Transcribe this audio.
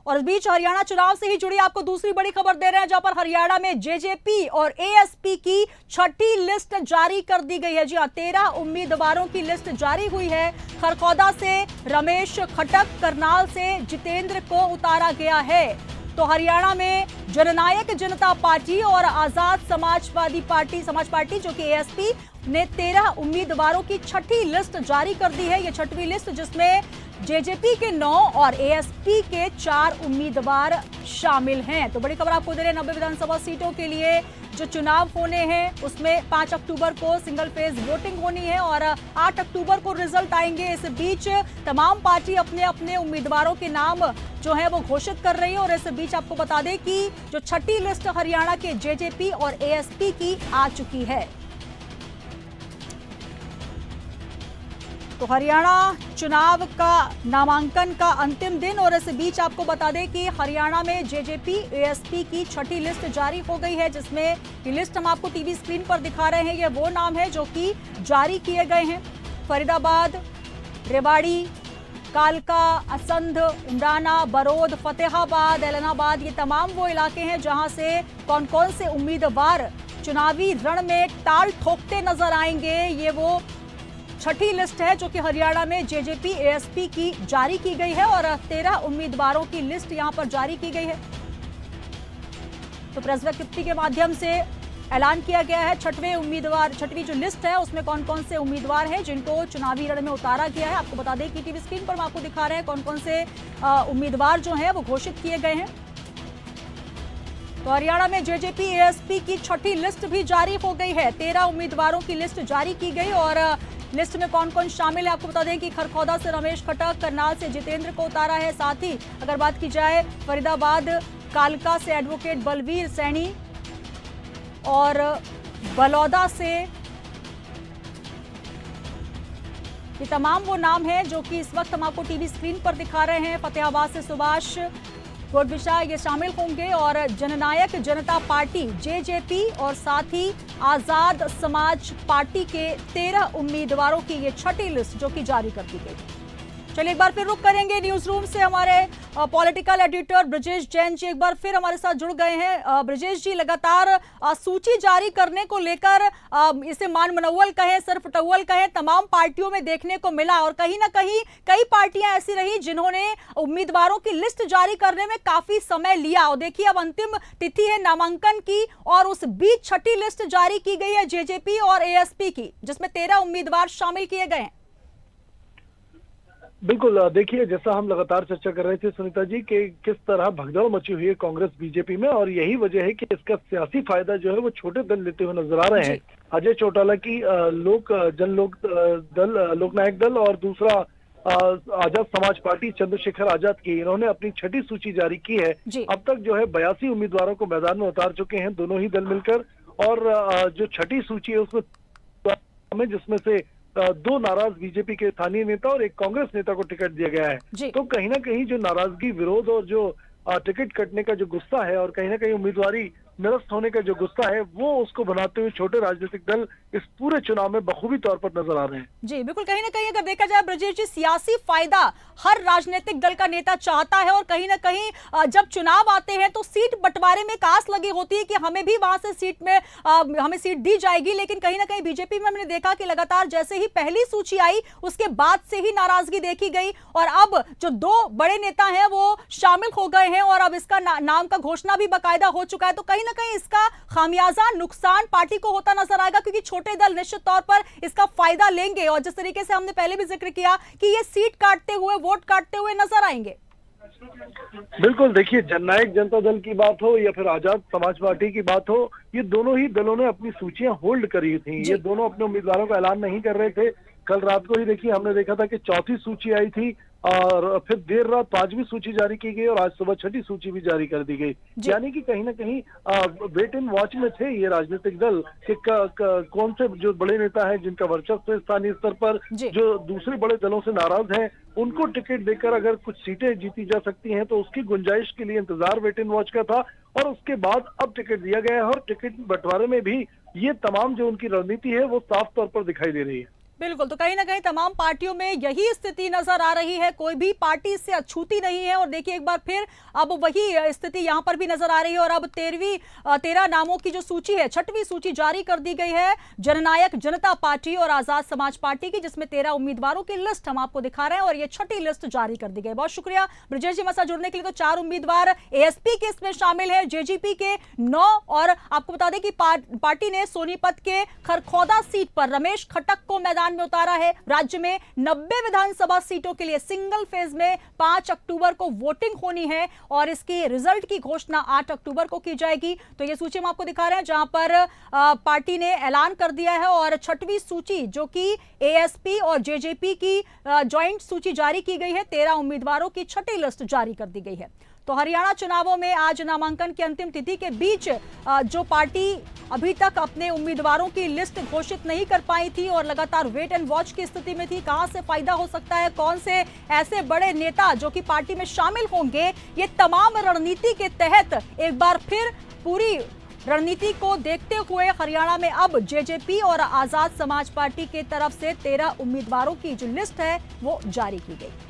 और इस बीच हरियाणा चुनाव से ही जुड़ी आपको दूसरी बड़ी खबर दे रहे हैं, जहां पर हरियाणा में जेजेपी और एएसपी की छठी लिस्ट जारी कर दी गई है। जी हां, 13 उम्मीदवारों की लिस्ट जारी हुई है। खरखौदा से रमेश खटक, करनाल से जितेंद्र को उतारा गया है। तो हरियाणा में जननायक जनता पार्टी और आजाद समाज पार्टी जो कि एएसपी ने 13 उम्मीदवारों की छठी लिस्ट जारी कर दी है। ये छठवीं लिस्ट जिसमें जेजेपी के 9 और एएसपी के 4 उम्मीदवार शामिल हैं। तो बड़ी खबर आपको दे रहे हैं, 90 विधानसभा सीटों के लिए जो चुनाव होने हैं उसमें 5 अक्टूबर को सिंगल फेज वोटिंग होनी है और 8 अक्टूबर को रिजल्ट आएंगे। इस बीच तमाम पार्टी अपने अपने उम्मीदवारों के नाम जो है वो घोषित कर रही है। और इस बीच आपको बता दें कि जो छठी लिस्ट हरियाणा के जेजेपी और एएसपी की आ चुकी है। तो हरियाणा चुनाव का नामांकन का अंतिम दिन, और इस बीच आपको बता दें कि हरियाणा में जेजेपी एएसपी की छठी लिस्ट जारी हो गई है, जिसमें ये लिस्ट हम आपको टीवी स्क्रीन पर दिखा रहे हैं। ये वो नाम है जो कि जारी किए गए हैं। फरीदाबाद, रेवाड़ी, कालका, असंध, उमराना, बरोद, फतेहाबाद, एलनाबाद, ये तमाम वो इलाके हैं जहां से कौन कौन से उम्मीदवार चुनावी रण में ताल ठोकते नजर आएंगे। ये वो छठी लिस्ट है जो कि हरियाणा में जेजेपी एएसपी की जारी की गई है और 13 उम्मीदवारों की लिस्ट यहां पर जारी की गई है। तो प्रेस विज्ञप्ति के माध्यम से ऐलान किया गया है छठवीं जो लिस्ट है उसमें कौन कौन से उम्मीदवार हैं जिनको चुनावी रण में उतारा गया है। आपको बता दें कि टीवी स्क्रीन पर हम आपको दिखा रहे हैं कौन कौन से उम्मीदवार जो हैं वो घोषित किए गए हैं। तो हरियाणा में जेजेपी एएसपी की छठी लिस्ट भी जारी हो गई है। 13 उम्मीदवारों की लिस्ट जारी की गई और लिस्ट में कौन कौन शामिल है आपको बता दें कि खरखौदा से रमेश खटक, करनाल से जितेंद्र को उतारा है। साथ ही अगर बात की जाए फरीदाबाद कालका से एडवोकेट बलवीर सैनी और बलौदा से, ये तमाम वो नाम हैं जो कि इस वक्त हम आपको टीवी स्क्रीन पर दिखा रहे हैं। फतेहाबाद से सुभाष गोडविशा ये शामिल होंगे और जननायक जनता पार्टी जेजेपी और साथ ही आजाद समाज पार्टी के 13 उम्मीदवारों की ये छठी लिस्ट जो कि जारी कर दी गई। चलिए एक बार फिर रुक करेंगे न्यूज रूम से। हमारे पॉलिटिकल एडिटर ब्रजेश जैन जी एक बार फिर हमारे साथ जुड़ गए हैं। ब्रजेश जी, लगातार सूची जारी करने को लेकर इसे मान मनौवल कहें, सरफटौवल कहें, तमाम पार्टियों में देखने को मिला और कहीं ना कहीं कई पार्टियां ऐसी रही जिन्होंने उम्मीदवारों की लिस्ट जारी करने में काफी समय लिया। और देखिए अब अंतिम तिथि है नामांकन की और उस बीच छठी लिस्ट जारी की गई है जेजेपी और एएसपी की, जिसमें 13 उम्मीदवार शामिल किए गए हैं। बिल्कुल, देखिए जैसा हम लगातार चर्चा कर रहे थे सुनीता जी कि किस तरह भगदड़ मची हुई है कांग्रेस बीजेपी में, और यही वजह है कि इसका सियासी फायदा जो है वो छोटे दल लेते हुए नजर आ रहे हैं। अजय चौटाला की लोकनायक दल और दूसरा आजाद समाज पार्टी चंद्रशेखर आजाद की, इन्होंने अपनी छठी सूची जारी की है। अब तक जो है 82 उम्मीदवारों को मैदान में उतार चुके हैं दोनों ही दल मिलकर, और जो छठी सूची है उसमें जिसमें से 2 नाराज बीजेपी के स्थानीय नेता और एक कांग्रेस नेता को टिकट दिया गया है। तो कहीं ना कहीं जो नाराजगी, विरोध और जो टिकट कटने का जो गुस्सा है और कहीं ना कहीं उम्मीदवारी निरस्त होने का जो गुस्सा है वो उसको बनाते हुए छोटे राजनीतिक दल इस पूरे चुनाव में बखूबी तौर पर नजर आ रहे हैं। जी बिल्कुल, कहीं ना कहीं अगर देखा जाए ब्रजेश जी, सियासी फायदा हर राजनीतिक दल का नेता चाहता है और कहीं ना कहीं जब चुनाव आते हैं तो सीट बंटवारे में कास लगी होती है कि हमें भी वहां से हमें सीट दी जाएगी। लेकिन कहीं ना कहीं बीजेपी में हमने देखा कि लगातार जैसे ही पहली सूची आई उसके बाद से ही नाराजगी देखी गई और अब जो 2 बड़े नेता हैं वो शामिल हो गए हैं और अब इसका नाम का घोषणा भी बाकायदा हो चुका है। तो कहीं ना कहीं इसका खामियाजा नुकसान पार्टी को होता नजर आएगा, क्योंकि छोटे दल निश्चित तौर पर इसका फायदा लेंगे और जिस तरीके से हमने पहले भी जिक्र किया कि ये सीट काटते हुए, वोट काटते हुए नजर आएंगे। बिल्कुल, देखिए जननायक जनता दल की बात हो या फिर आजाद समाज पार्टी की बात हो, ये दोनों ही दलों ने अपनी सूचियां होल्ड करी थी। ये दोनों अपने उम्मीदवारों का ऐलान नहीं कर रहे थे। कल रात को ही देखिए हमने देखा था कि चौथी सूची आई थी और फिर देर रात 5वीं सूची जारी की गई और आज सुबह छठी सूची भी जारी कर दी गई। यानी कि कहीं ना कहीं वेट इन वॉच में थे ये राजनीतिक दल कि कौन से जो बड़े नेता हैं जिनका वर्चस्व है स्थानीय स्तर पर, जो दूसरे बड़े दलों से नाराज हैं, उनको टिकट देकर अगर कुछ सीटें जीती जा सकती हैं तो उसकी गुंजाइश के लिए इंतजार वेट इन वॉच का था। और उसके बाद अब टिकट दिया गया है और टिकट बंटवारे में भी ये तमाम जो उनकी रणनीति है वो साफ तौर पर दिखाई दे रही है। बिल्कुल, तो कहीं ना कहीं तमाम पार्टियों में यही स्थिति नजर आ रही है, कोई भी पार्टी इससे अछूती नहीं है। और देखिए एक बार फिर अब वही स्थिति यहां पर भी नजर आ रही है। और अब 13 नामों की जो सूची है, 6वीं सूची जारी कर दी गई है जननायक जनता पार्टी और आजाद समाज पार्टी की, जिसमें 13 उम्मीदवारों की लिस्ट हम आपको दिखा रहे हैं और ये 6ठी लिस्ट जारी कर दी गई। बहुत शुक्रिया ब्रजेश जी हमारे साथ जुड़ने के लिए। तो 4 उम्मीदवार एएसपी के इसमें शामिल है, जेजेपी के 9, और आपको बता दें कि पार्टी ने सोनीपत के खरखौदा सीट पर रमेश खटक को मैदान में उतारा है। राज्य में 90 विधानसभा सीटों के लिए सिंगल फेज में 5 अक्टूबर को वोटिंग होनी है और इसकी रिजल्ट की घोषणा 8 अक्टूबर को की जाएगी। तो ये सूची हम आपको दिखा रहे हैं जहां पर पार्टी ने ऐलान कर दिया है। और 6वीं सूची जो कि एएसपी और जेजेपी की ज्वाइंट सूची जारी की गई है, 13 उम्मीदवारों की 6ठी लिस्ट जारी कर दी गई है। तो हरियाणा चुनावों में आज नामांकन की अंतिम तिथि के बीच जो पार्टी अभी तक अपने उम्मीदवारों की लिस्ट घोषित नहीं कर पाई थी और लगातार वेट एंड वॉच की स्थिति में थी, कहां से फायदा हो सकता है, कौन से ऐसे बड़े नेता जो कि पार्टी में शामिल होंगे, ये तमाम रणनीति के तहत एक बार फिर पूरी रणनीति को देखते हुए हरियाणा में अब जेजेपी और आजाद समाज पार्टी की तरफ से 13 उम्मीदवारों की जो लिस्ट है वो जारी की गई।